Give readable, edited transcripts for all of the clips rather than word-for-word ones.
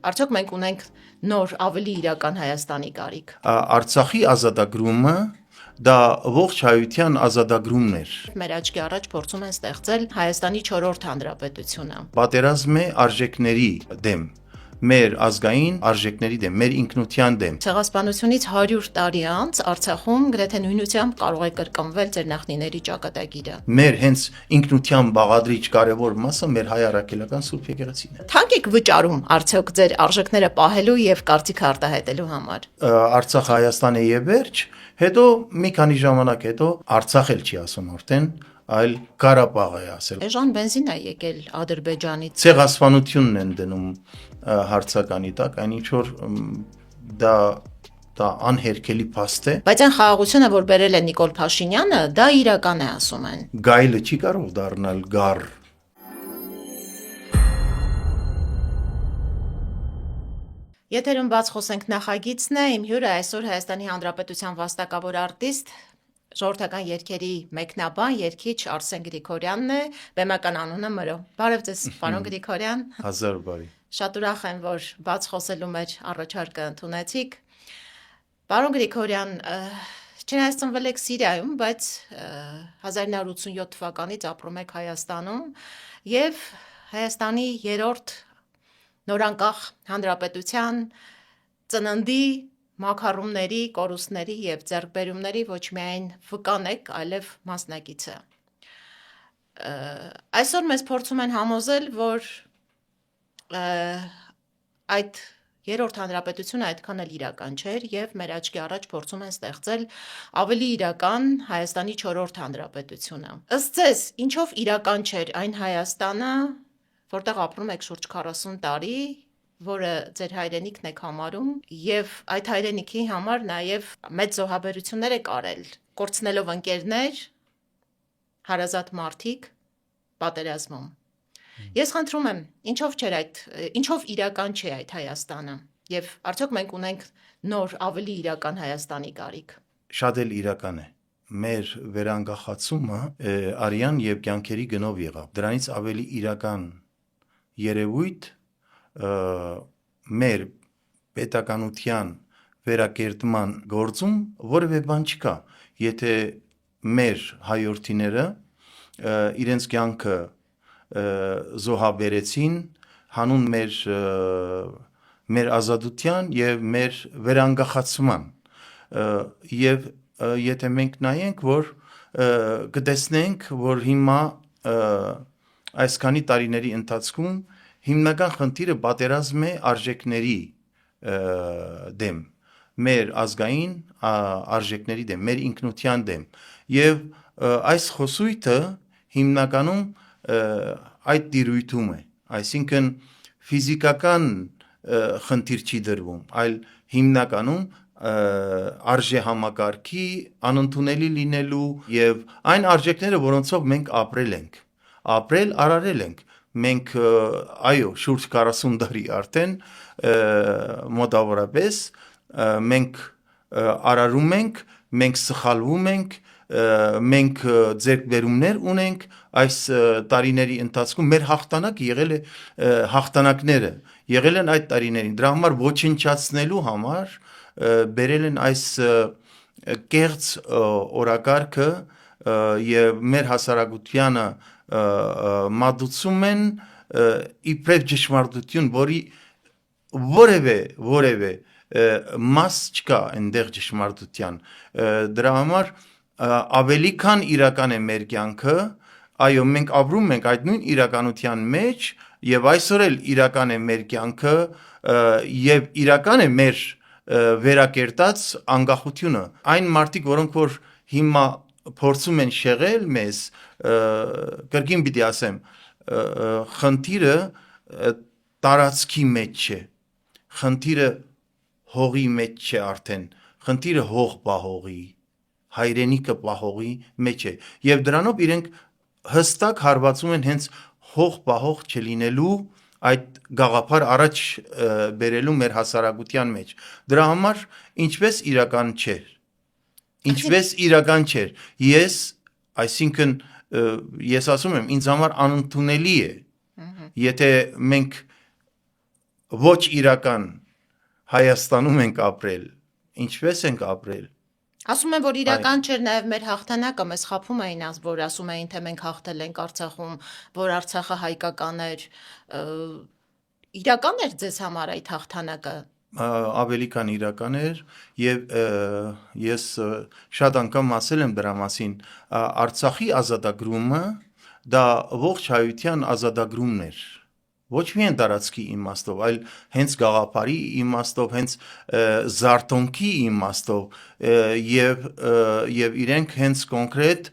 Արդյոք մենք ունենք նոր ավելի իրական Հայաստանի կարիք։ Արցախի ազատագրումը դա ողջ հայության ազատագրումն էր։ Մեր աչքի առաջ փորձում են ստեղծել Հայաստանի 4-րդ հանրապետությունը։ Պատերազմ է արժեքների դեմ, մեր ազգային արժեքների դեմ, մեր ինքնության դեմ։ Ցեղասպանությունից 100 տարի անց Արցախում գրեթե նույնությամբ կարող է կրկնվել ձեր նախնիների ճակատագիրը։ Մեր հենց ինքնության բաղադրիչ կարևոր մասը մեր հայ առաքելական Սուրբ եկեղեցին է։ Թանկ եք վճարում արդյոք ձեր արժեքները պահելու եւ կարծիքը արտահայտելու համար։ Արցախ Հայաստան է եւ վերջ, հետո մի քանի ժամանակ հետո Արցախ էլ չի ասում արդեն, այլ Ղարաբաղ է ասել։ Էժան բենզին է եկել Ադրբեջանից։ Ցեղասպանությունն են դնում հարցականի տակ, այնինչ որ դա անհերքելի փաստ է։ Բայց այն խաղաղությունը, որ բերել է Նիկոլ Փաշինյանը, դա իրական է, ասում են։ Գայլը չի կարող դառնալ գառ։ Եթերում բաց խոսենք նախագիծն է, իմ հյուրը այսօր Հայաստանի Հանրապետության վաստակավոր արտիստ, ժողովրդական երգերի մեկնաբան, երգիչ Արսեն Գրիգորյանն է, բեմական անունը Մրո։ Բարև ձեզ, պարոն Գրիգորյան։ Հազար բարի։ Շատ ուրախ եմ, որ բաց խոսելու մեր առաջարկը ընդունեցիք։ Պարոն Գրիգորյան, չնայած ծնվել եք Սիրիայում, բայց 1987 թվականից ապրում եք Հայաստանում եւ Հայաստանի երրորդ նորանկախ հանրապետության ծննդի մաքարումների, կորուստների եւ ձեռքբերումների ոչ միայն վկան եք, այլև մասնակիցը։ Այսօր մեզ փորձում են համոզել, որ այդ երրորդ հանրապետությունը այդքան էլ իրական չէր եւ մեր աչքի առաջ փորձում են ստեղծել ավելի իրական Հայաստանի 4-րդ հանրապետությունը։ Ըստ ձեզ, ինչով իրական չէր այն Հայաստանը, որտեղ ապրում եք շուրջ 40 տարի, որը ձեր հայրենիքն եք համարում, եւ այդ հայրենիքի համար նաեւ մեծ զոհաբերություններ եք արել, կորցնելով ընկերներ, հարազատ մարդիկ պատերազմում։ Ես խնդրում եմ, ինչով իրական չէ այդ Հայաստանը, եւ արդյոք մենք ունենք նոր ավելի իրական Հայաստանի կարիք։ Շատ էլ իրական է։ Մեր վերանգախացումը արյան եւ կյանքերի գնով եղավ։ Դրանից ավելի իրական երևույթ մեր պետականության վերակերտման գործում որևէ բան չկա, եթե մեր հայրենիները իրենց կյանքը զոհաբերեցին հանուն մեր ազատության եւ մեր վերանգախացման եւ եթե մենք նայենք, որ կտեսնենք, որ հիմա այսքանի տարիների ընթացքում հիմնական խնդիրը պատերազմ է արժեքների դեմ, մեր ազգային արժեքների դեմ, մեր ինքնության դեմ եւ այս խոսույթը հիմնականում այդ տիրույթում է, այսինքն ֆիզիկական խնդիր չի դրվում, այլ հիմնականում արժե համակարգի անընդունելի լինելու եւ այն արժեքները, որոնցով մենք արարել ենք, մենք այո, շուրջ 40 տարի արդեն մոտավորապես մենք արարում ենք, մենք սխալվում ենք, մենք ձեռքբերումներ ունենք այս տարիների ընթացքում մեր հաղթանակ եղել է հաղթանակները եղել են այդ տարիներին դրա համար ոչնչացնելու համար բերել են այս կեղծ օրակարգը եւ մեր հասարակությանը մատուցում են իբրև ճշմարտություն, որի որևէ մաս չկա այնտեղ ճշմարտության դրա համար ավելի քան իրական է մեր կյանքը, այո, մենք ապրում ենք այդ նույն իրականության մեջ եւ այսօր էլ իրական է մեր կյանքը եւ իրական է մեր վերակերտած անկախությունը այն մարդիկ, որոնք որ հիմա փորձում են շեղել մեզ, կրկին պիտի ասեմ, խնդիրը տարածքի մեջ չէ, խնդիրը հողի մեջ չէ արդեն, խնդիրը հող պահողի, հայրենիքը պահողի մեջ է եւ դրանով իրենք հստակ հարվածում են հենց հող պահող չլինելու այդ գաղափար առաջ բերելու մեր հասարակության մեջ դրա համար ինչպես իրական չէր այսինքն ես ասում եմ ինձ համար անընդունելի է եթե մենք ոչ իրական Հայաստանում ենք ապրել, ինչպես ենք ապրել։ Ասում են, որ իրական չէր նաև մեր հաղթանակը, մեզ խաբում էին, որ ասում էին, թե մենք հաղթել ենք Արցախում, որ Արցախը հայկական էր, իրական էր ձեզ համար այդ հաղթանակը։ Ավելի քան իրական էր եւ ես շատ անգամ ասել եմ դրա մասին, Արցախի ազատագրումը դա ողջ հայության ազատագրումն էր, ոչ միայն տարածքի իմաստով, այլ հենց գաղափարի իմաստով, հենց զարթոնքի իմաստով եւ իրենք հենց կոնկրետ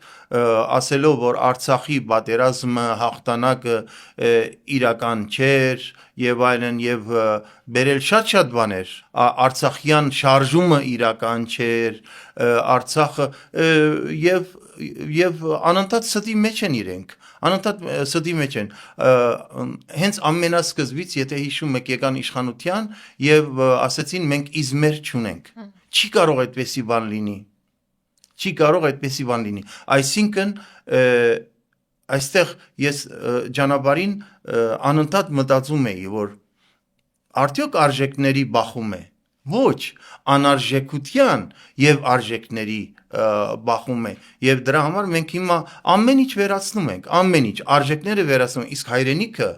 ասելով, որ Արցախի պատերազմը հաղթանակը իրական չէր եւ այլն եւ բերել շատ բաներ, Արցախյան շարժումը իրական չէր, Արցախը եւ անընդհատ ստի մեջ են իրենք, անընդհատ ստի մեջ են, հենց ամենասկզբից, եթե հիշում եք, եկան իշխանության եւ ասեցին մենք իզմեր չունենք, չի կարող այդպեսի բան լինի, չի կարող այդպեսի բան լինի, այսինքն այստեղ ես ճանապարհին անընդհատ մտածում էի, որ արդյոք արժեքների բախում է, ոչ, անարժեքության եւ արժեքների բախում է եւ դրա համար մենք հիմա ամեն ինչ վերացնում ենք, ամեն ինչ, արժեքները վերացնում ենք, իսկ հայրենիքը,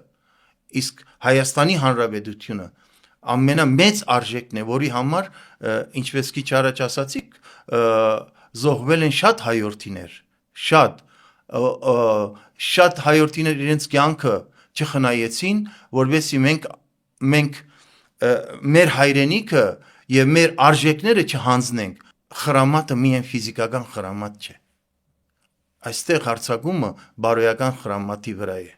իսկ Հայաստանի Հանրապետությունը ամենամեծ արժեքն է, որի համար, ինչպես քիչ առաջ ասացիք, զոհվել են շատ հայրենիներ, շատ հայրենիներ իրենց կյանքը չխնայեցին, որովհետեւ մենք մեր հայրենիքը եւ մեր արժեքները չհանձնենք, խրամատը միայն ֆիզիկական խրամատ չէ, այստեղ հարձակումը բարոյական խրամատի վրա է,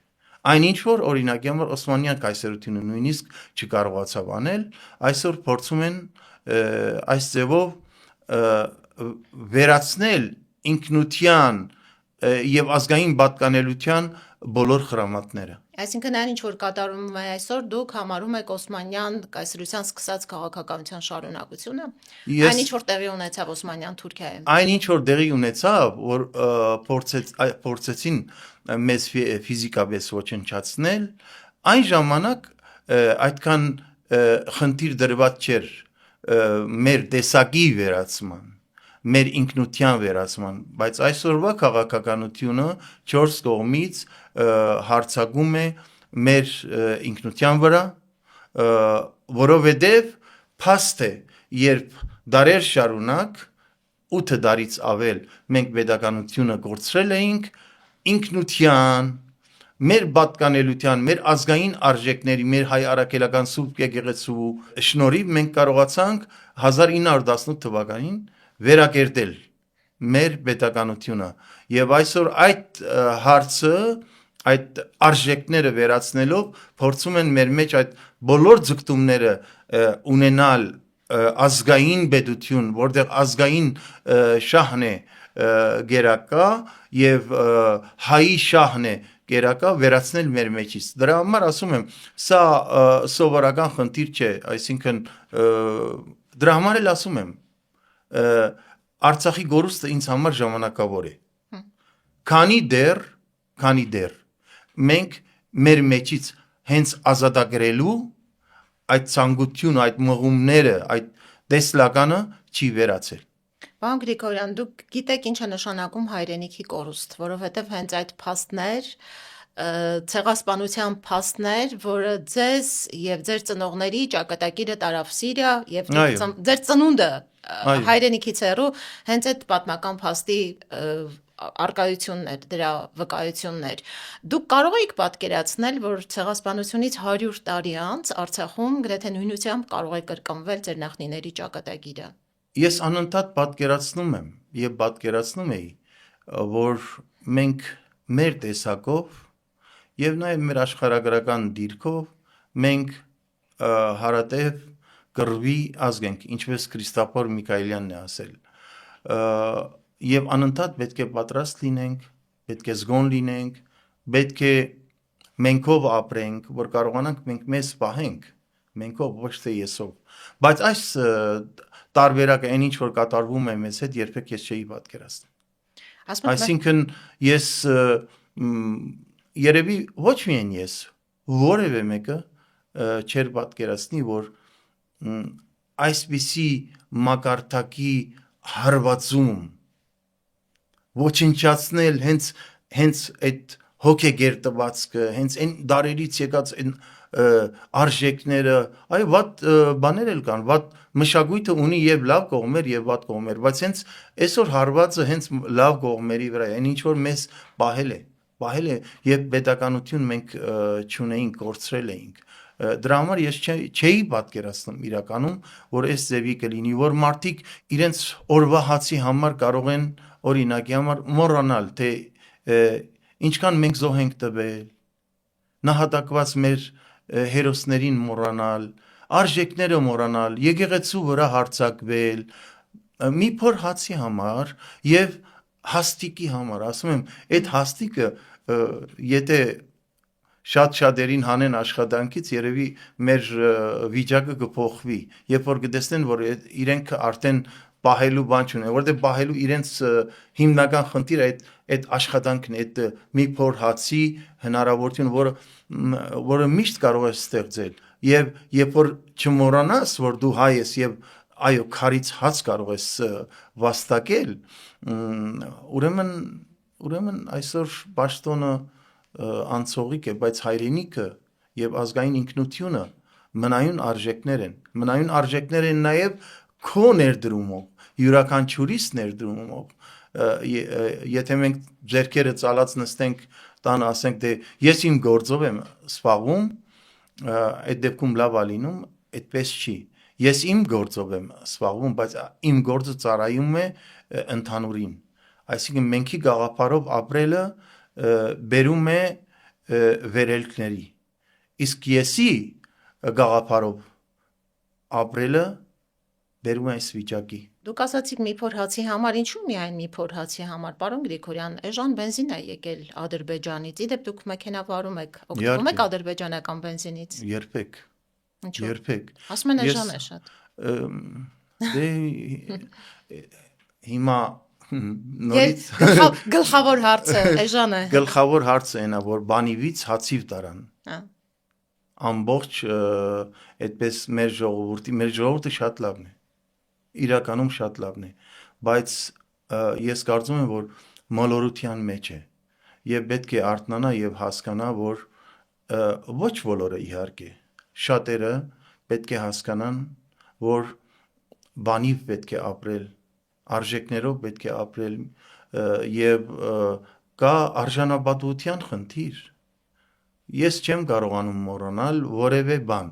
այնինչ որ օրինակի համար Օսմանյան կայսրությունը նույնիսկ չկարողացավ անել, այսօր փորձում են այս ձևով վերացնել ինքնության եւ ազգային պատկանելիության բոլոր խրամատները։ Այսինքն այն ինչ որ կատարվում է այսօր, դուք համարում եք Օսմանյան կայսրության սկսած քաղաքականության շարունակությունը, այն ինչ որ տեղի ունեցավ Օսմանյան Թուրքիայում։ Այն ինչ որ տեղի ունեցավ, որ փորձեցին մեզ ֆիզիկապես ոչնչացնել, այն ժամանակ այդքան խնդիր դրված չէր մեր տեսակի վերացման, մեր ինքնության վերացման, բայց այսօրվա քաղաքականությունը 4 կողմից հարձակում է մեր ինքնության վրա, որովհետև փաստ է, երբ դարեր շարունակ 8 դարից ավել մենք պետականությունը կորցրել էինք ինքնության, մեր պատկանելիության, մեր ազգային արժեքների, մեր հայ առաքելական Սուրբ եկեղեցու շնորհիվ մենք կարողացանք 1918 թվականին վերակերտել մեր պետականությունը եւ այսօր այդ հարցը, այդ արժեքները վերացնելով փորձում են մեր մեջ այդ բոլոր ձգտումները ունենալ ազգային պետություն, որտեղ ազգային շահն է գերակա եւ հայի շահն է գերակա վերացնել մեր մեջից։ Դրա համար ասում եմ, սա սովորական խնդիր չէ, այսինքն դրա համար էլ ասում եմ, Արցախի գորուստը ինձ համար ժամանակավոր է։ Քանի դեռ մենք մեր մեջից հենց ազատագրելու այդ ցանկությունը, այդ մղումները, այդ տեսլականը չի վերացել։ Պարոն Գրիգորյան, դուք գիտեք ինչ է նշանակում հայրենիքի կորուստ, որովհետև հենց այդ փաստներ, ցեղասպանության փաստներ, որը ձեզ եւ ձեր ծնողների ճակատագիրը տարավ Սիրիա եւ ձեր ծնունդը հայրենիքից հեռու, հենց այդ պատմական փաստի արկայություններ, դրա վկայություններ։ Դուք կարող եք պատկերացնել, որ ցեղասպանությունից 100 տարի անց Արցախում գրեթե նույնությամբ կարող է կրկնվել ձեր նախնիների ճակատագիրը։ Ես անընդհատ պատկերացնում եմ եւ պատկերացնում էի, որ մենք մեր տեսակով եւ նաեւ մեր աշխարհագրական դիրքով մենք հարատև կռվի ազգ ենք, ինչպես Քրիստոֆոր Միքայելյանն է ասել, եւ անընդհատ պետք է պատրաստ լինենք, պետք է զգոն լինենք, պետք է մենքով ապրենք, որ կարողանանք մենք մեզ պահենք, մենքով ոչ թե եսով, բայց այս տարբերակը այն ինչ որ կատարվում է մեզ հետ երբեք ես չէի պատկերացնում։ Այսինքն ես երևի ոչ միայն ես, որևէ մեկը չեր պատկերացնի, որ այսպիսի մակարդակի հարվածում ոչնչացնել հենց այդ հոգեգերտվածքը, հենց այն դարերից եկած այն արժեքները, այո, վատ բաներ էլ կան, վատ մշակույթը ունի եւ լավ կողմեր եւ վատ կողմեր, բայց հենց այսօր հարվածը հենց լավ կողմերի վրա է, այն ինչ որ մեզ պահել է եւ պետականություն մենք չունեինք, կորցրել էինք։ Դրա համար ես չէի պատկերացնում իրականում, որ այս ձևի կլինի, որ մարդիկ իրենց օրվա հացի համար կարող են օրինակի համար մոռանալ, թե ինչքան մենք զոհ ենք տվել, նահատակված մեր հերոսներին մոռանալ, արժեքները մոռանալ, եկեղեցու վրա հարձակվել, մի փոր հացի համար եւ հաստիկի համար, ասում եմ, այդ հաստիկը եթե շատ-շատերին հանեն աշխատանքից, երևի մեր վիճակը կփոխվի, երբ որ կտեսնեն, որ իրենք արդեն պահելու բան չունեն, որտեղ պահելու իրենց հիմնական խնդիրը այդ աշխատանքն է, այդ մի փոր հացի հնարավորություն, որը միշտ կարող է ստեղծել, եւ երբ որ չմոռանաս, որ դու հայ ես եւ այո, քարից հաց կարող ես վաստակել, ուրեմն այսօր պաշտոնը անցողիկ է, բայց հայրենիքը եւ ազգային ինքնությունը մնայուն արժեքներ են նաեւ քո ներդրումով, յուրաքանչյուրիս ներդրումով, եթե մենք ձեռքերը ծալած նստենք տանը, ասենք դե ես իմ գործով եմ սպառվում, այդ դեպքում լավ է լինում, այդպես չի։ Ես իմ գործով եմ սպառվում, բայց իմ գործը ծառայում է ընդհանուրին։ Այսինքն մենքի գաղափարով ապրելը բերում է վերելքների, իսկ եսի գաղափարով ապրելը բերում է այս վիճակի։ Դուք ասացիք մի փոր հացի համար, ինչու միայն մի փոր հացի համար, պարոն Գրիգորյան, էժան բենզին է եկել Ադրբեջանից, իդեպ դուք մեքենա վարում եք, օգտվում եք ադրբեջանական բենզինից։ Երբեք։ Ինչու՞։ Երբեք։ Ասում են էժան է շատ։ Դե հիմա նորից Գլխավոր հարցը էժան է։ Գլխավոր հարցը այնա, որ բանիվից հացիվ տարան։ Ամբողջ այդպես մեր ժողովուրդը շատ լավն է, իրականում շատ լավն է, բայց ես կարծում եմ, որ մոլորության մեջ է եւ պետք է արթնանա եւ հասկանա, որ ոչ բոլորը իհարկե, շատերը պետք է հասկանան, որ բանիվ պետք է ապրել, արժեքներով պետք է ապրել եւ կա արժանապատվության խնդիր։ Ես չեմ կարողանում մոռանալ որևէ բան,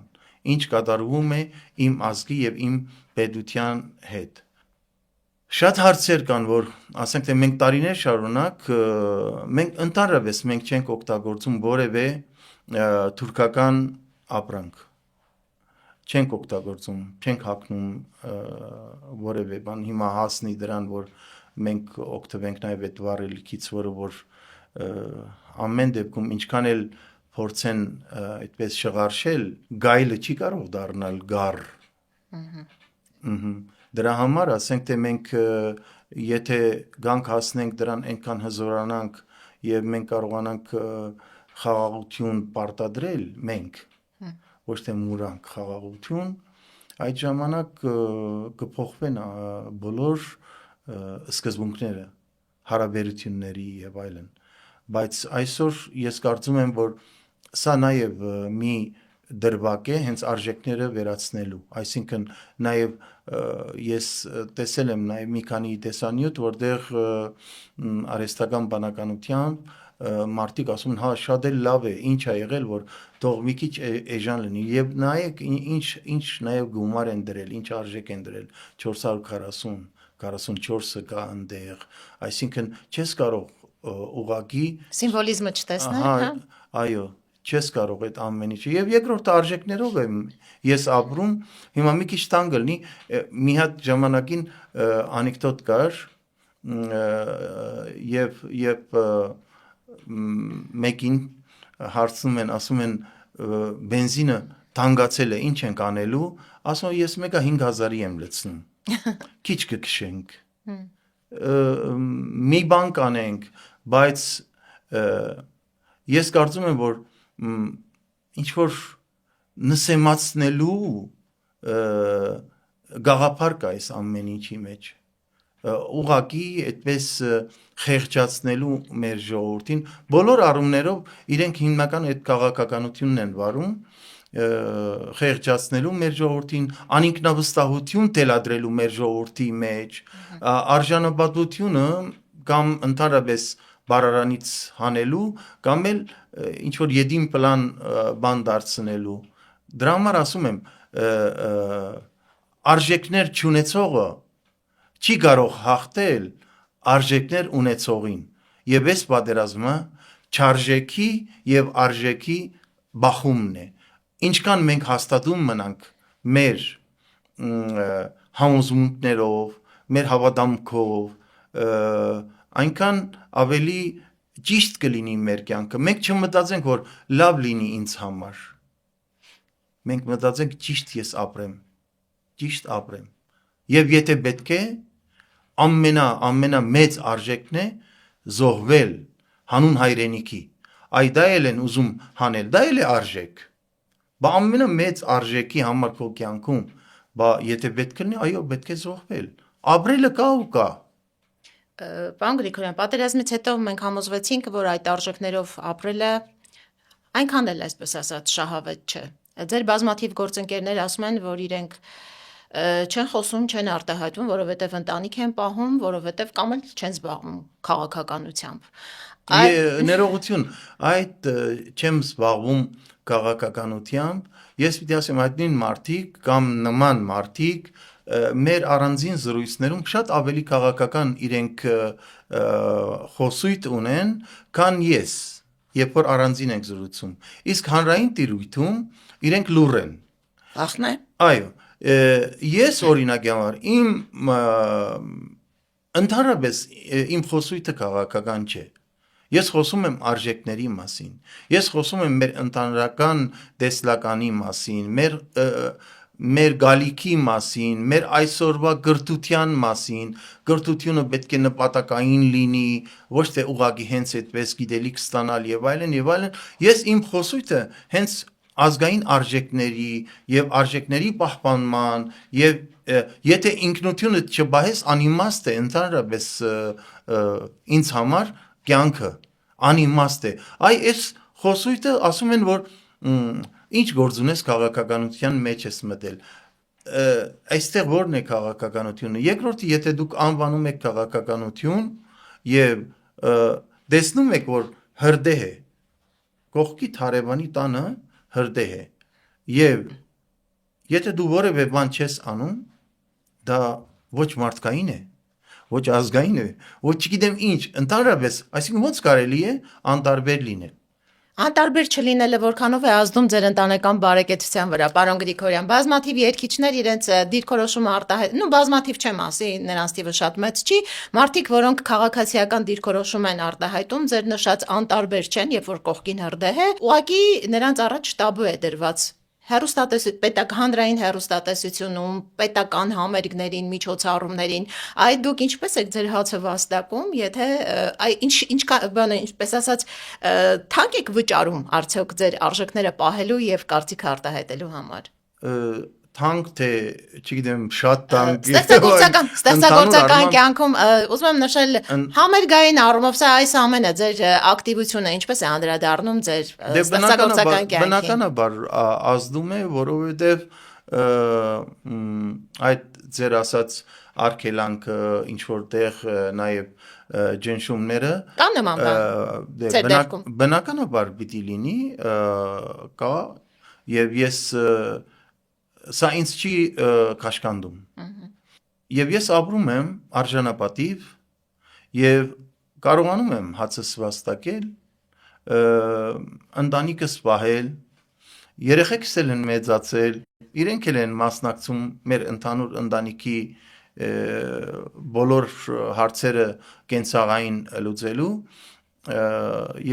ինչ կատարվում է իմ ազգի եւ իմ պետության հետ։ Շատ հարցեր կան, որ ասենք թե մենք տարիներ շարունակ մենք ընդհանրապես մենք չենք օգտագործում որևէ թուրքական ապրանք։ Չենք օգտագործում, չենք հագնում որևէ բան, հիմա հասնի դրան, որ մենք օգտվենք նաեւ այդ վառելիքից, որ ամեն դեպքում ինչքան էլ փորձեն այդպես շղարշել, գայլը չի կարող դառնալ գառ։ Դրա համար ասենք թե մենք եթե գանք հասնենք դրան այնքան հզորանանք եւ մենք կարողանանք խաղաղություն պարտադրել մենք, ոչ թե մուրանք խաղաղություն, այդ ժամանակ կփոխվեն բոլոր սկզբունքները հարաբերությունների եւ այլն, բայց այսօր ես կարծում եմ, որ սա նաեւ մի դրվագ է հենց արժեքները վերացնելու, այսինքն նաեւ ես տեսել եմ նաեւ մի քանի տեսանյութ, որտեղ արհեստական բանականությամբ մարդիկ ասում են, հա, շատ էլ լավ է, ինչ է եղել, որ թող մի քիչ էժան լինի եւ նայեք ինչ նաեւ գումար են դրել, ինչ արժեք են դրել, 444-ը կա այնտեղ, այսինքն չես կարող ուղակի սիմվոլիզմը չտեսնել, հա։ Այո, չես կարող այդ ամեն ինչը եւ երկրորդ արժեքներով եմ ես ապրում, հիմա մի քիչ տան գլնի, մի հատ ժամանակին անեկդոտ կար եւ մեկին հարցնում են, ասում են բենզինը թանկացել է, ինչ ենք անելու, ասում ես մեկը 5000-ի եմ լցնում, քիչ կքշենք, մի բան կանենք, բայց ես կարծում եմ, որ ինչ որ նսեմացնելու գաղափար կա այս ամեն ինչի մեջ, ուղղակի այդպես խեղճացնելու մեր ժողովրդին, բոլոր առումներով իրենք հիմնական այդ քաղաքականությունն են վարում, խեղճացնելու մեր ժողովրդին, անինքնավստահություն թելադրելու մեր ժողովրդի մեջ, արժանապատվությունը կամ ընդհանրապես բարարանից հանելու, կամ էլ ինչ որ յեդին պլան բան դարձնելու։ Դրա համար ասում եմ, արժեքներ չունեցողը չի կարող հաղթել արժեքներ ունեցողին, եւ այս պատերազմը չարժեքի եւ արժեքի բախումն է։ Ինչքան մենք հաստատում մնանք մեր համոզմունքներով, մեր հավատամքով, այնքան ավելի ճիշտ կլինի մեր կյանքը։ Մենք չմտածենք, որ լավ լինի ինձ համար։ Մենք մտածենք ճիշտ ես ապրեմ, ճիշտ ապրեմ։ Եվ եթե պետք է, ամենամեծ արժեքն է զոհվել հանուն հայրենիքի։ Այ դա էլ են ուզում հանել, դա էլ է արժեք։ Բա ամենամեծ արժեքի համար քո կյանքում, բա եթե պետք լինի, այո, պետք է զոհվել։ Ապրելը կա ու կա։ Պարոն Գրիգորյան, պատերազմից հետո մենք համոզվեցինք, որ այդ արժեքներով ապրելը այնքան էլ այսպես ասած շահավետ չէ։ Ձեր բազմաթիվ գործընկերներ ասում են, որ իրենք չեն խոսում, չեն արտահայտվում, որովհետև ընտանիք են պահում, որովհետև կամ էլ չեն զբաղվում քաղաքականությամբ։ Ներողություն, այդ չեմ զբաղվում քաղաքականությամբ, ես պիտի ասեմ, այդ նույն մարդիկ կամ նման մարդիկ մեր առանձին զրույցներում շատ ավելի քաղաքական իրենք խոսույթ ունեն, քան ես, երբ որ առանձին ենք զրուցում։ Իսկ հանրային տիրույթում իրենք լուռ են։ Ախն է։ Այո, ես օրինակի համար ընդհանրապես իմ խոսույթը քաղաքական չէ։ Ես խոսում եմ արժեքների մասին, ես խոսում եմ մեր ընդհանրական տեսլականի մասին, մեր գալիքի մասին, մեր այսօրվա գրթության մասին, գրթությունը պետք է նպատակային լինի, ոչ թե ուղղակի հենց այդպես գիտելիք ստանալ եւ այլն եւ այլն։ Ես իմ խոսույթը հենց ազգային արժեքների եւ արժեքների պահպանման եւ եթե ինքնությունը չբահես անիմաստ է ընդհանրապես ինձ համար կյանքը անիմաստ է։ Այ այս խոսույթը ասում են, որ ինչ գործ ունես քաղաքականության մեջ ես մտել։ Այստեղ ո՞րն է քաղաքականությունը։ Երկրորդը, եթե դուք անվանում եք քաղաքականություն եւ տեսնում եք, որ հրդեհ է, կողքի հարևանի տանը հրդեհ է, եւ եթե դու որևէ բան չես անում, դա ոչ մարդկային է, ոչ ազգային է, ոչ չգիտեմ ինչ, ընդհանրապես, այսինքն ո՞նց կարելի է անտարբեր լինել։ Անտարբեր չլինելը որքանով է ազդում ձեր ընտանեկան բարեկեցության վրա, պարոն Գրիգորյան։ Բազմաթիվ երգիչներ իրենց դիրքորոշումը բազմաթիվ չեմ ասի, նրանց թիվը շատ մեծ չի, մարդիկ, որոնք քաղաքացիական դիրքորոշում են արտահայտում, ձեր նշած անտարբեր չեն, երբ որ կողքին հրդեհ է, ուղղակի նրանց առաջ տաբու է դրված։ Հանրային հեռուստատեսությունում, պետական համերգներին, միջոցառումներին, այդ դուք ինչպես եք ձեր հացը վաստակում, եթե ինչպես ասած, թանկ եք վճարում արդյոք ձեր արժեքները պահելու եւ կարծիքը արտահայտելու համար։ Թանկ թե, չգիտեմ, շատ թանկ։ Ստեղծագործական կյանքում ուզում եմ նշել համերգային առումով սա այս ամենը ձեր ակտիվությունը ինչպես է անդրադառնում ձեր ստեղծագործական կյանքին։ Բնականաբար ազդում է, որովհետև այդ ձեր ասած արգելանքը ինչ որտեղ նաև ջնշումները կան նման բան։ Բնականաբար պիտի լինի, կա, եւ ես սա ինձ չի կաշկանդում։ Եվ ես ապրում եմ արժանապատիվ եւ կարողանում եմ հացս վաստակել, ընտանիքս պահել, երեխեքս էլ են մեծացել, իրենք էլ են մասնակցում մեր ընդհանուր ընտանիքի բոլոր հարցերը կենցաղային լուծելու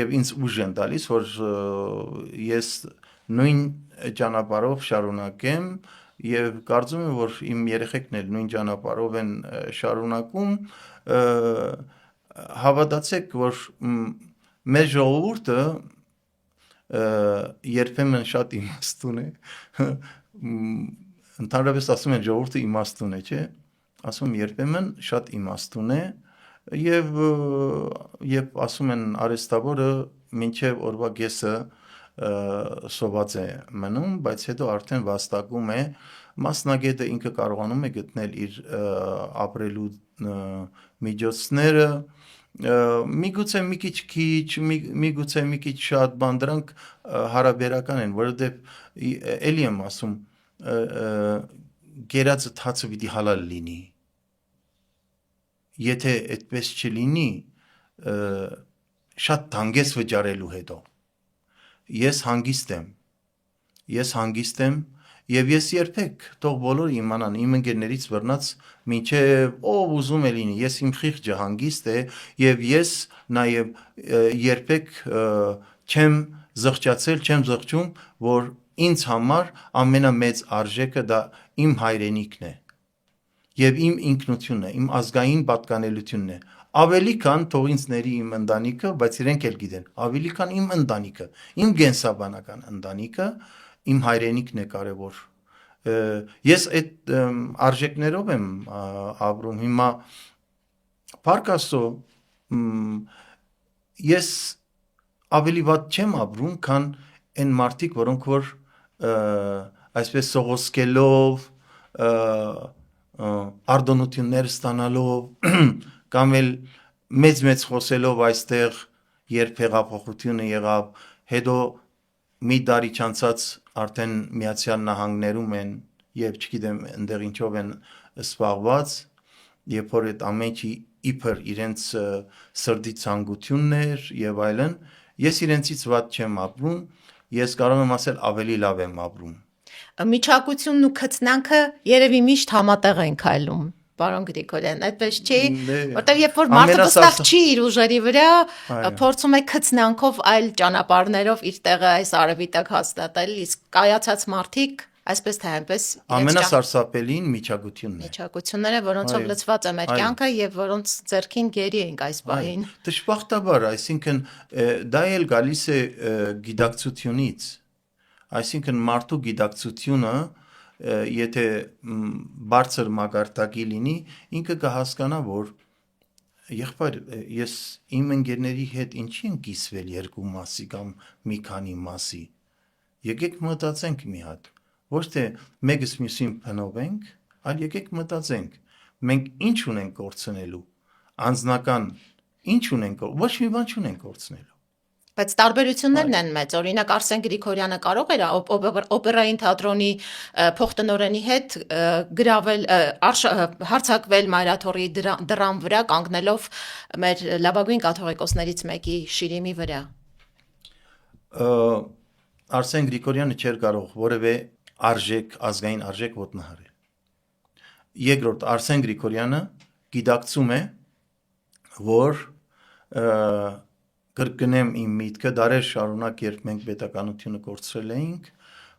եւ ինձ ուժ են տալիս, որ ես նույն ճանապարհով շարունակեմ եւ կարծում եմ, որ իմ երեխեքն էլ նույն ճանապարհով են շարունակում։ Հավատացեք, որ մեր ժողովուրդը երբեմն շատ իմաստուն է, ընդհանրապես ասում են ժողովուրդը իմաստուն է, չէ, ասում երբեմն շատ իմաստուն է եւ ասում են արեստավորը մինչեւ օրվա կեսը սոված է մնում, բայց հետո արդեն վաստակում է, մասնագետը ինքը կարողանում է գտնել իր ապրելու միջոցները, միգուցե մի քիչ, միգուցե մի քիչ շատ բան, դրանք հարաբերական են, որովհետև էլի եմ ասում, գերածը թացը պիտի հալալ լինի, եթե այդպես չլինի, շատ հանգես վճարելու հետո, ես հանգիստ եմ, եւ ես երբեք թող բոլորը իմանան իմ ընկերներից վրնած մինչեւ ով ուզում է լինի ես իմ խիղճը հանգիստ է եւ ես նաեւ երբեք չեմ զղջում որ ինձ համար ամենամեծ արժեքը դա իմ հայրենիքն է եւ իմ ինքնությունն է իմ ազգային պատկանելությունն է ավելի քան թող ինձ ների իմ ընտանիքը բայց իրենք էլ գիտեն ավելի քան իմ ընտանիքը իմ գենսաբանական ընտանիքը իմ հայրենիքն է կարևոր ես այդ արժեքներով եմ ապրում հիմա փառք Աստծո ես ավելի վատ չեմ ապրում քան այն մարդիկ որոնք որ այսպես սողոսկելով արտոնություններ ստանալով կամ էլ մեծ խոսելով այստեղ երբ հեղափոխությունը եղավ հետո մի տարի չանցած արդեն Միացյալ Նահանգներում են եւ չգիտեմ այնտեղ ինչով են սպառված երբ որ այդ ամենի իբր իրենց սրտի ցանկություններ եւ այլն ես իրենցից ված չեմ ապրում ես կարող եմ ասել ավելի լավ եմ ապրում Միջակությունն ու քծնանքը երևի միշտ համատեղ են քայլում Պարոն Գրիգորյան, այդպես չի, որտեղ երբ որ մարդը վստահ չի իր ուժերի վրա, փորձում է քծնանքով այլ ճանապարհներով իր տեղը այս արևի տակ հաստատել, իսկ կայացած մարդիկ այսպես թե այնպես ամենասարսափելին միջակությունն է։ Միջակությունները, որոնցով լցված է մեր կյանքը եւ որոնց ձեռքին գերի ենք այս պահին։ Դժբախտաբար, այսինքն դա էլ գալիս է գիտակցությունից, այսինքն մարդու գիտակցությունը եթե բարձր մակարդակի լինի, ինքը կհասկանա, որ եղբայր, ես իմ ընկերների հետ ինչի եմ կիսվել երկու մասի կամ մի քանի մասի, եկեք մտածենք մի հատ, ոչ թե մեկս մյուսին փնովենք, այլ եկեք մտածենք, մենք ինչ ունենք կորցնելու, անձնական ինչ ունենք, ոչ մի բան չունենք կորցնելու Բայց տարբերություններն են մեծ, օրինակ Արսեն Գրիգորյանը կարող էր օպերային թատրոնի փոխտնօրենի հետ գրավել, հարձակվել Մայրաթորի դռան վրա կանգնելով մեր լավագույն կաթողիկոսներից մեկի շիրիմի վրա։ Արսեն Գրիգորյանը չէր կարող որևէ արժեք, ազգային արժեք ոտնահարել։ Երկրորդ Արսեն Գրիգորյանը գիտակցում է, որ կրկնեմ իմ միտքը դարեր շարունակ երբ մենք պետականությունը կորցրել էինք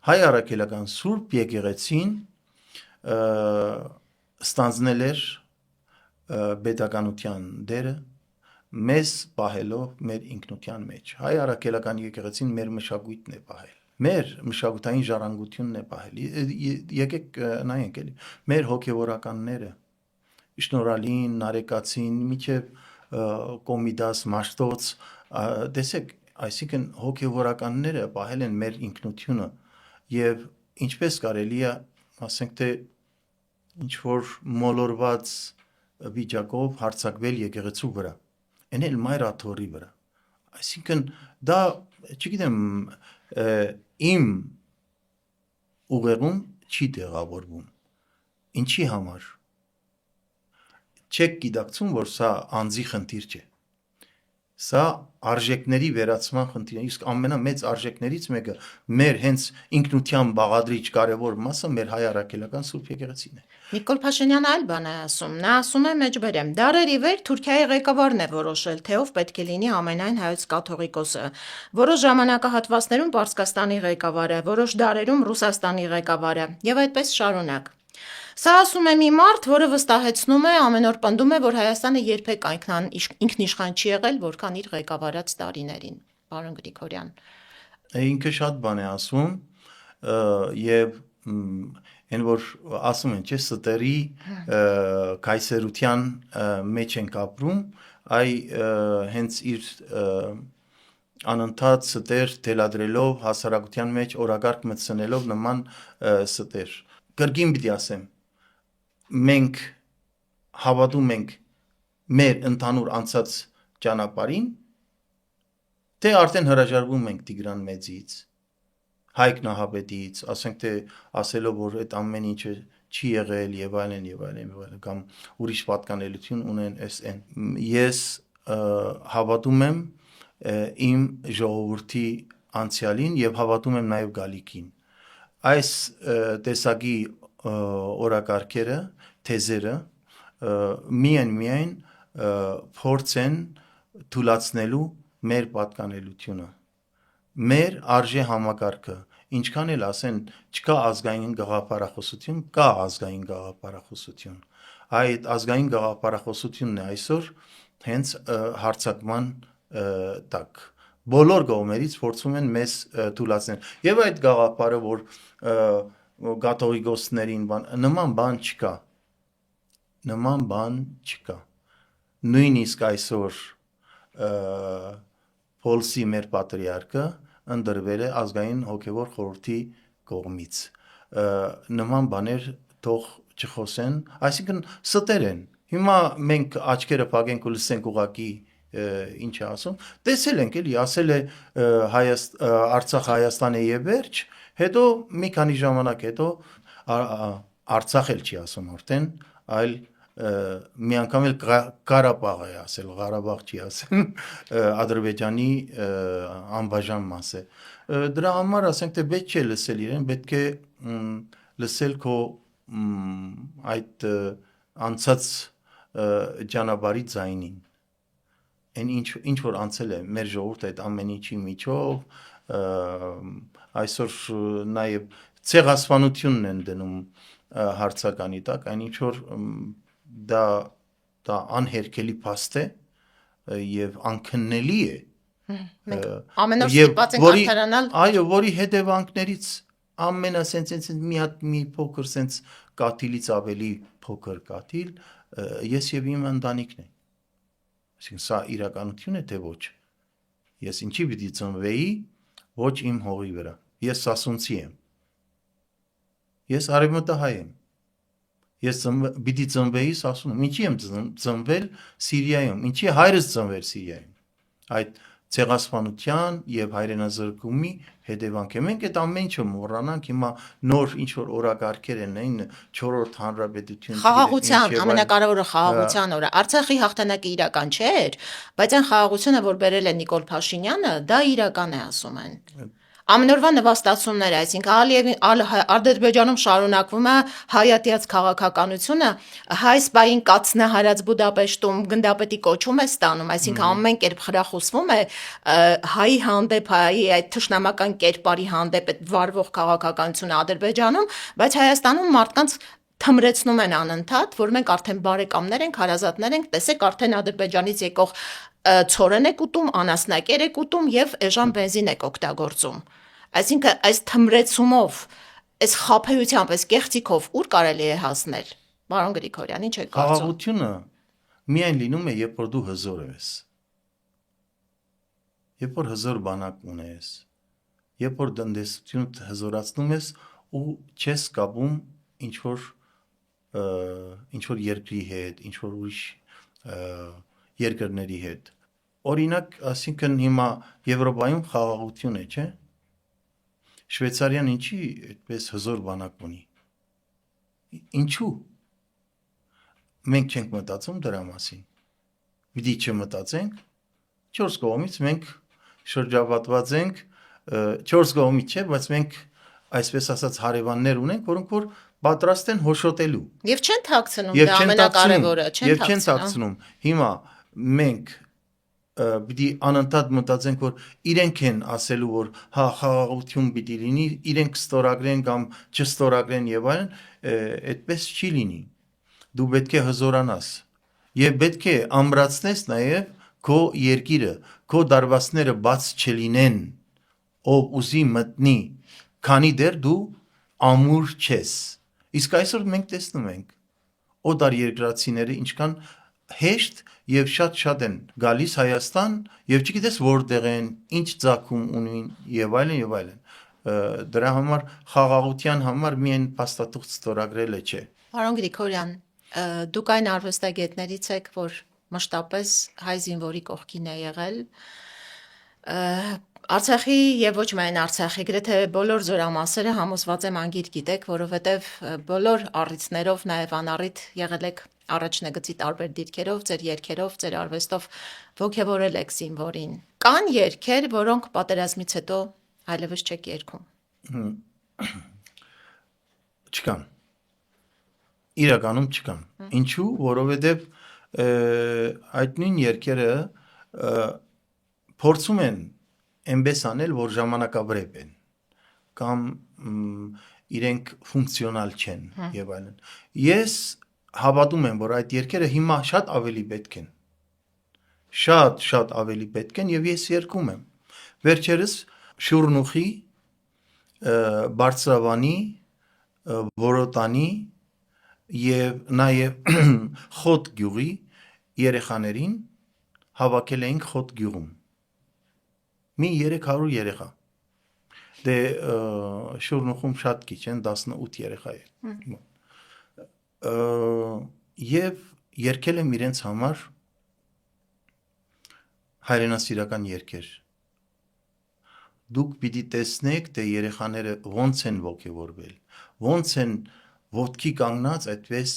հայ առաքելական Սուրբ եկեղեցին ստանձնել էր պետականության դերը մեզ պահելով մեր ինքնության մեջ հայ առաքելական եկեղեցին մեր մշակույթն է պահել մեր մշակութային ժառանգությունն է պահել եկեք նայենք էլի մեր հոգևորականները Շնորհալին Նարեկացին միջև Կոմիդաս Մաշտոց տեսեք, այսինքն հոգևորականները պահել են մեր ինքնությունը եւ ինչպես կարելի է, ասենք թե ինչ որ մոլորված վիճակով հարձակվել եկեղեցու վրա, այն էլ Մայրաթորի վրա։ Այսինքն դա, չգիտեմ, իմ ուղեղում չի տեղավորվում։ Ինչի համար։ Չեք գիտակցում, որ սա անձի խնդիր չէ։ Սա արժեքների վերացման խնդիր է, իսկ ամենամեծ արժեքներից մեկը մեր հենց ինքնության բաղադրիչ կարևոր մասը մեր հայ առաքելական Սուրբ եկեղեցին է։ Նիկոլ Փաշինյանը այլ բան է ասում, նա ասում է մեջբերեմ, դարերի վեր Թուրքիայի ղեկավարն է որոշել, թե ով պետք է լինի ամենայն հայոց կաթողիկոսը, որոշ ժամանակահատվածներում Պարսկաստանի ղեկավարը, որոշ դարերում Ռուսաստանի ղեկավարը եւ այդպես շարունակ։ Սա ասում է մի մարդ, որը վստահեցնում է, ամեն օր պնդում է, որ Հայաստանը երբեք այնքան ինքնիշխան չի եղել, որքան իր ղեկավարած տարիներին, պարոն Գրիգորյան։ Ինքը շատ բան է ասում եւ այն որ ասում են չէ ստերի կայսերության մեջ ենք ապրում այ հենց իր անընդհատ ստեր թելադրելով հասարակության մեջ օրակարգ մտցնելով նման ստեր կրկին պիտի ասեմ մենք հավատում ենք մեր ընդհանուր անցած ճանապարհին թե արդեն հրաժարվում ենք Տիգրան Մեծից Հայկ Նահապետից, ասենք թե ասելով որ այդ ամեն ինչը չի եղել եւ այլն կամ ուրիշ պատկանելություն ունեն SN ես հավատում եմ իմ ժողովրդի անցյալին եւ հավատում եմ նաեւ գալիքին այս տեսակի օրակարգերը թեզերը միայն փորձ են թույլատնելու մեր պատկանելությունը մեր արժե համակարգը ինչքան էլ ասեն չկա ազգային գաղափարախոսություն կա ազգային գաղափարախոսություն այդ ազգային գաղափարախոսությունն է այսօր հենց հարցակման տակ բոլոր կողմերից փորձում են մեզ թույլատնել եւ այդ գաղափարը որ կաթողիկոսներին նման բան չկա նույնիսկ այսօր Պոլսի մեր պատրիարքը ընդրվել է ազգային հոգևոր խորհրդի կողմից նման բաներ թող չխոսեն այսինքն ստեր են հիմա մենք աչքերը փակենք ու լսենք ուղակի ինչ է ասում տեսել ենք էլի ասել է Արցախ Հայաստան է եւ վերջ հետո մի քանի ժամանակ հետո Արցախ էլ չի ասում արդեն այլ մի անգամ էլ Ղարաբաղ է ասել Ղարաբաղ չի ասել Ադրբեջանի անբաժան մաս է դրա համար ասենք թե պետք չէ լսել իրեն պետք է լսել քո այդ անցած ճանապարհի ձայնին այն ինչ որ անցել է մեր ժողովուրդը այդ ամեն ինչի միջով այսօր նաև ցեղասպանությունն են դնում հարցականի տակ այն ինչ որ դա անհերքելի փաստ է եւ անքննելի է մենք ամեն օր ստիպված ենք արդարանալ այո որի հետևանքներից ամենասենսից մի փոքր սենց կաթիլից ավելի փոքր կաթիլ ես եւ իմ ընտանիքն է այսինքն սա իրականություն է թե ոչ ես ինչի պիտի ծնվեի ոչ իմ հողի վրա ես սասունցի եմ ես արևմտահայ եմ ես պիտի ծնվեի Սասունում ինչի եմ ծնվել Սիրիայում ինչի հայրս ծնվել Սիրիայում այդ ցեղասպանության եւ հայրենազրկումի հետևանք է մենք այդ ամեն ինչը մոռանանք հիմա նոր ինչ որ օրակարգեր են այն 4-րդ հանրապետություն խաղաղության ամենակարևորը խաղաղության օրը Արցախի հաղթանակը իրական չէր բայց այն խաղաղությունը որ բերել է Նիկոլ Փաշինյանը դա իրական է ասում են Ամենօրվա նվաստացումները, այսինքն Ադրբեջանում շարունակվում է հայատյաց քաղաքականությունը, հայ սպային կացնը հարած Բուդապեշտում գնդապետի կոչում է ստանում, այսինքն ամեն կերպ խրախուսվում է հայի հանդեպ, հայի այդ թշնամական կերպարի հանդեպ այդ վարվող քաղաքականությունը Ադրբեջանում, բայց Հայաստանում մարդկանց թմրեցնում են անընդհատ, որ մենք արդեն բարեկամներ ենք, հարազատներ ենք, տեսեք արդեն Ադրբեջանից եկող ցորեն եք ուտում, անասնակեր եք ուտում եւ էժան բենզին եք օգտագործում։ Այսինքն այս թմրեցումով, այս խաբեությամբ, այս կեղծիքով ուր կարելի է հասնել։ Պարոն Գրիգորյան, ինչ եք կարծում։ Խաղաղությունը միայն լինում է, երբ որ դու հզոր ես։ Երբ որ հզոր բանակ ունես, երբ որ տնտեսությունդ հզորացնում ես ու չես կապում ինչ որ երկրի հետ, ինչ որ ուրիշ երկրների հետ։ Օրինակ, ասինքն հիմա Եվրոպայում խաղաղություն է, չէ՞։ Շվեյցարիան ինչի այդպես հզոր բանակ ունի։ Ինչու։ Մենք չենք մտածում դրա մասին։ Պիտի չմտածենք։ 4 կողմից մենք շրջապատված ենք 4 կողմից չէ, բայց մենք այսպես ասած հարևաններ ունենք, որոնք որ պատրաստ են հոշոտելու։ Եվ չեն թաքցնում, դա ամենակարևորը, չեն թաքցնում։ Հիմա մենք պիտի անընդհատ մտածենք, որ իրենք են ասելու, որ հա խաղաղություն պիտի լինի, իրենք ստորագրեն կամ չստորագրեն եւ այլն, այդպես չի լինի։ Դու պետք է հզորանաս եւ պետք է ամրացնես նաեւ քո երկիրը, քո դարվածները բաց չլինեն ով ուզի մտնի, քանի դեռ դու ամուր չես։ Իսկ այսօր մենք տեսնում ենք օտար երկրացիները ինչքան հեշտ եւ շատ են գալիս Հայաստան եւ չգիտես որտեղ են, ինչ ցակում ունին եւ այլն եւ այլն։ Դրա համար խաղաղության համար միայն փաստաթուղթ ստորագրելը չէ։ Պարոն Գրիգորյան, դուք այն արվեստագետներից եք, որ մշտապես հայ զինվորի կողքին է եղել։ Արցախի եւ ոչ միայն Արցախի, գրեթե բոլոր զորամասերը համոզված եմ անգիր գիտեք, որովհետեւ բոլոր առիթներով նաեւ անառիթ եղել եք առաջնագծի տարբեր դիրքերով, ձեր երգերով, ձեր արվեստով ոգևորել եք զինվորին։ Կան երգեր, որոնք պատերազմից հետո այլևս չեք երգում։ Չկան։ Իրականում չկան։ Ինչու՞, որովհետև այդ նույն երգերը փորձում են այնպես անել, որ ժամանակավրեպ են կամ իրենք ֆունկցիոնալ չեն եւ այլն։ Ես հավատում եմ, որ այդ երգերը հիմա շատ ավելի պետք են։ Շատ ավելի պետք են եւ ես երգում եմ։ Վերջերս Շուրնուխի, Բարձրավանի, Որոտանի եւ նաեւ Խոտ գյուղի երեխաներին հավաքել էինք Խոտ գյուղում։ Մի 300 երեխա։ Դե Շուրնուխում շատ քիչ են, 18 երեխա է։ Եվ երգել եմ իրենց համար հայրենասիրական երգեր։ Դուք պիտի տեսնեք, թե երեխաները ոնց են ոգևորվել, ոնց են ոտքի կանգնած այդպես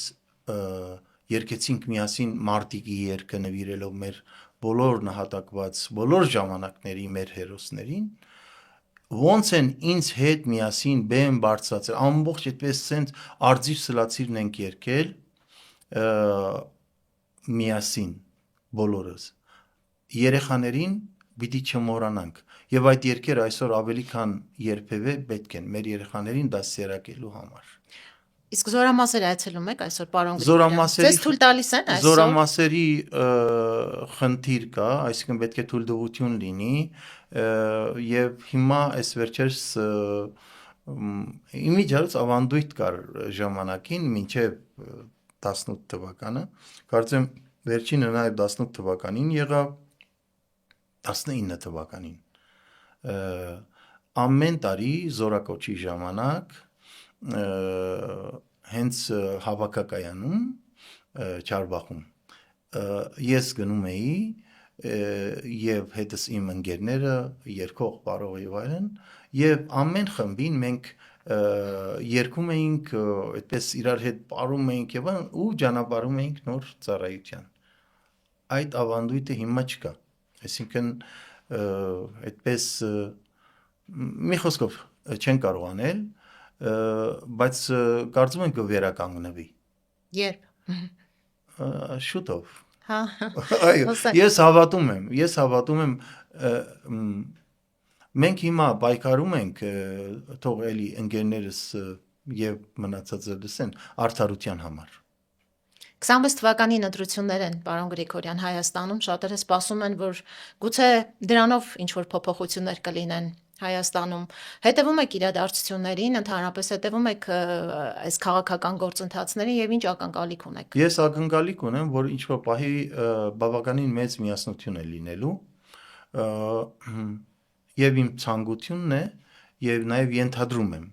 երգեցինք միասին մարտիկի երգը նվիրելով մեր բոլոր նահատակված, բոլոր ժամանակների մեր հերոսներին, ոնց են ինձ հետ միասին բեմ բարձրացել, ամբողջ այդպես սենց արձիվ սլացիրն ենք երգել միասին բոլորս։ Երեխաներին պիտի չմոռանանք եւ այդ երգերը այսօր ավելի քան երբևէ պետք են մեր երեխաներին դասերակելու համար։ Իսկ զորամասեր այցելում եք այսօր, պարոն Գրիգորյան։ Զորամասերի Ձեզ թույլ տալիս են այսօր։ Զորամասերի խնդիր կա, այսինքն պետք է թույլտվություն լինի եւ հիմա այս վերջերս իմիջիայլոց ավանդույթ կար ժամանակին մինչեւ 18 թվականը, կարծեմ վերջինը նաեւ 18 թվականին եղավ 19 թվականին ամեն տարի զորակոչի ժամանակ հենց հավաքակայանում Չարբախում ես գնում էի եւ հետս իմ ընկերները երկող բարող եւ այլն եւ ամեն խմբին մենք երգում էինք այդպես իրար հետ ապարում էինք եւ ու ճանապարհում էինք նոր ծառայության այդ ավանդույթը հիմա չկա այսինքն այդպես մի խոսքով չեն կարող անել բայց կարծում եմ կվերականգնվի Երբ շուտով հա այո ես հավատում եմ մենք հիմա պայքարում ենք թող էլի ընկերներս եւ մնացածը լսեն արդարության համար 26 թվականի ընտրություններ են, պարոն Գրիգորյան, Հայաստանում շատերը սպասում են, որ գուցե դրանով ինչ-որ փոփոխություններ կլինեն Հայաստանում։ Հետևում եք իրադարձություններին, ընդհանրապես հետևում եք այս քաղաքական գործընթացներին եւ ինչ ակնկալիք ունեք։ Ես ակնկալիք ունեմ, որ ինչ-որ պահի բավականին մեծ միասնություն է լինելու եւ իմ ցանկությունն է եւ նաեւ ենթադրում եմ,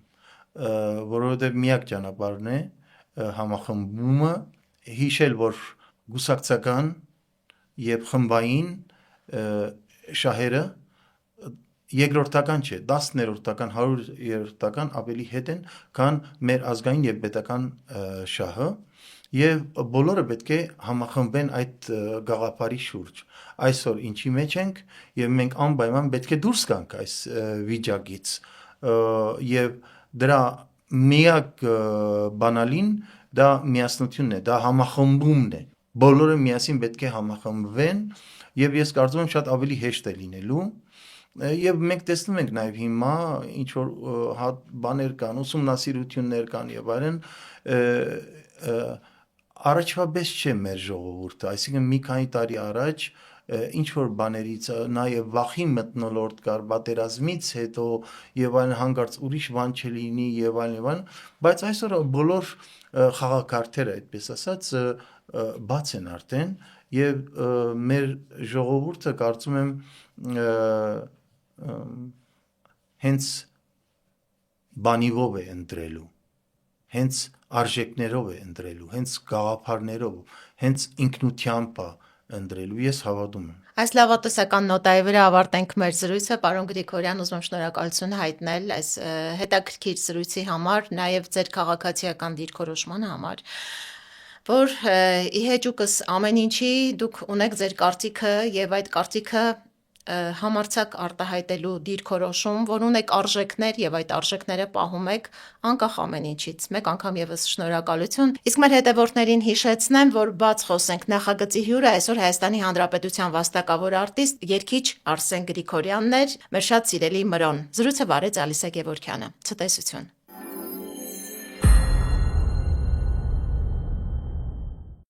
որովհետեւ միակ ճանապարհն է համախմբումը հիշել, որ գուսակցական եւ խմբային շահերը երկրորդական չէ, 10-րդական, 100-րդական ավելի հետ են, քան մեր ազգային եւ պետական շահը եւ բոլորը պետք է համախմբեն այդ գաղափարի շուրջ։ Այսօր ինչի մեջ ենք եւ մենք անպայման պետք է դուրս գանք այս վիճակից եւ դրա միակ բանալին դա միասնությունն է, դա համախմբումն է։ Բոլորը միասին պետք է համախմբվեն եւ ես կարծում եմ շատ ավելի հեշտ է լինելու եւ մենք տեսնում ենք նաեւ հիմա ինչ որ բաներ կան, ուսումնասիրություններ կան եւ այլն առաջվա պես չէ մեր ժողովուրդը, այսինքն մի քանի տարի առաջ ինչ որ բաներից, նաև վախի մթնոլորտ կար պատերազմից հետո եւ այլն, հանկարծ ուրիշ բան չլինի եւ այլն, բայց այսօր բոլոր խաղակարգերը, այդպես ասած, բաց են արդեն եւ մեր ժողովուրդը կարծում եմ հենց բանիվով է ընտրելու, հենց արժեքներով է ընտրելու, հենց գաղափարներով, հենց ինքնությամբ է ընտրելու, ես հավատում եմ։ Այս լավատեսական նոտայի վրա ավարտենք մեր զրույցը, պարոն Գրիգորյան, ուզում եմ շնորհակալություն հայտնել այս հետաքրքիր զրույցի համար, նաև ձեր քաղաքացիական դիրքորոշման համար, որ ի հեճուկս ամեն ինչի դուք ունեք ձեր կարծիքը եւ այդ կարծիքը համարձակ արտահայտելու դիրքորոշում, որ ունեք արժեքներ եւ այդ արժեքները պահում եք անկախ ամեն ինչից։ Մեկ անգամ եւս շնորհակալություն։ Իսկ մեր հետևորդներին հիշեցնեմ, որ բաց խոսենք նախագծի հյուրը այսօր Հայաստանի Հանրապետության վաստակավոր արտիստ, երգիչ Արսեն Գրիգորյանն էր, մեր շատ սիրելի Մրոն։ Զրույցը վարեց Ալիսա Գևորգյանը։ Ցտեսություն։